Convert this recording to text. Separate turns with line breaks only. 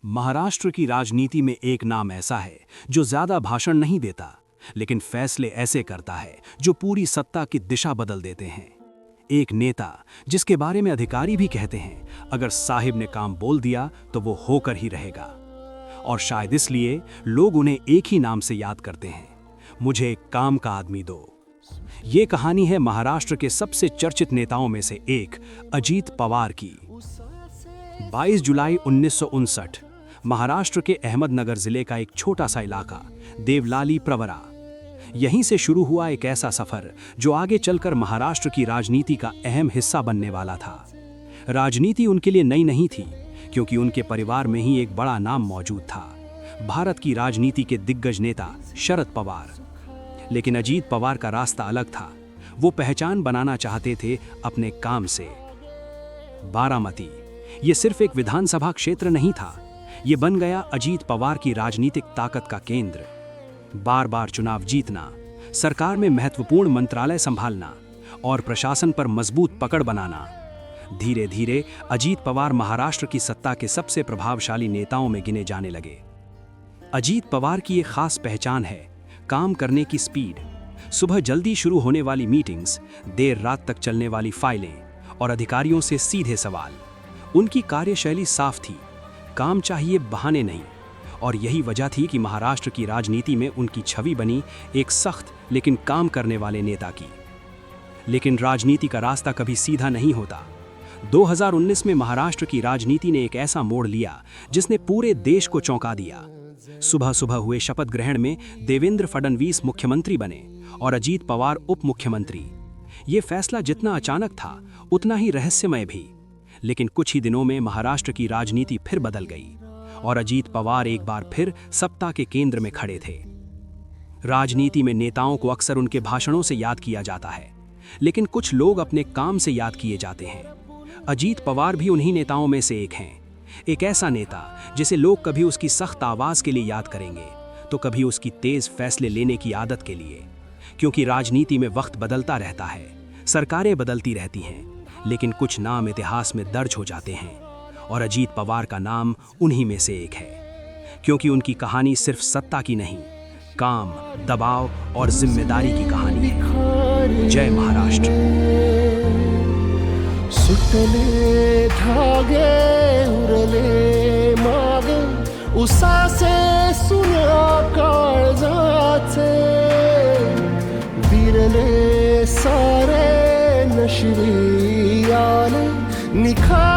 महाराष्ट्र की राजनीति में एक नाम ऐसा है जो ज्यादा भाषण नहीं देता, लेकिन फैसले ऐसे करता है जो पूरी सत्ता की दिशा बदल देते हैं। एक नेता जिसके बारे में अधिकारी भी कहते हैं, अगर साहिब ने काम बोल दिया तो वो होकर ही रहेगा। और शायद इसलिए लोग उन्हें एक ही नाम से याद करते हैं, मुझे एक काम का आदमी दो। ये कहानी है महाराष्ट्र के सबसे चर्चित नेताओं में से एक अजीत पवार की। 22 जुलाई 1959 महाराष्ट्र के अहमदनगर जिले का एक छोटा सा इलाका देवलाली प्रवरा। यहीं से शुरू हुआ एक ऐसा सफर जो आगे चलकर महाराष्ट्र की राजनीति का अहम हिस्सा बनने वाला था। राजनीति उनके लिए नई नहीं थी, क्योंकि उनके परिवार में ही एक बड़ा नाम मौजूद था, भारत की राजनीति के दिग्गज नेता शरद पवार। लेकिन अजीत पवार का रास्ता अलग था। वो पहचान बनाना चाहते थे अपने काम से। बारामती ये सिर्फ एक विधानसभा क्षेत्र नहीं था, ये बन गया अजीत पवार की राजनीतिक ताकत का केंद्र। बार बार चुनाव जीतना, सरकार में महत्वपूर्ण मंत्रालय संभालना और प्रशासन पर मजबूत पकड़ बनाना। धीरे धीरे अजीत पवार महाराष्ट्र की सत्ता के सबसे प्रभावशाली नेताओं में गिने जाने लगे। अजीत पवार की एक खास पहचान है काम करने की स्पीड। सुबह जल्दी शुरू होने वाली मीटिंग्स, देर रात तक चलने वाली फाइलें और अधिकारियों से सीधे सवाल। उनकी कार्यशैली साफ थी, काम चाहिए बहाने नहीं। और यही वजह थी कि महाराष्ट्र की राजनीति में उनकी छवि बनी एक सख्त लेकिन काम करने वाले नेता की। लेकिन राजनीति का रास्ता कभी सीधा नहीं होता। 2019 में महाराष्ट्र की राजनीति ने एक ऐसा मोड़ लिया जिसने पूरे देश को चौंका दिया। सुबह सुबह हुए शपथ ग्रहण में देवेंद्र फडणवीस मुख्यमंत्री बने और अजीत पवार उप मुख्यमंत्री। ये फैसला जितना अचानक था उतना ही रहस्यमय भी। लेकिन कुछ ही दिनों में महाराष्ट्र की राजनीति फिर बदल गई और अजीत पवार एक बार फिर सत्ता के केंद्र में खड़े थे। राजनीति में नेताओं को अक्सर उनके भाषणों से याद किया जाता है, लेकिन कुछ लोग अपने काम से याद किए जाते हैं। अजीत पवार भी उन्हीं नेताओं में से एक हैं। एक ऐसा नेता जिसे लोग कभी उसकी सख्त आवाज के लिए याद करेंगे तो कभी उसकी तेज फैसले लेने की आदत के लिए। क्योंकि राजनीति में वक्त बदलता रहता है, सरकारें बदलती रहती हैं, लेकिन कुछ नाम इतिहास में दर्ज हो जाते हैं और अजीत पवार का नाम उन्हीं में से एक है। क्योंकि उनकी कहानी सिर्फ सत्ता की नहीं, काम, दबाव और जिम्मेदारी की कहानी है। जय महाराष्ट्र।
सुटले धागे उरले माग उसासे सुन्या काळजाचे विरले सारे नशिरी आले निखा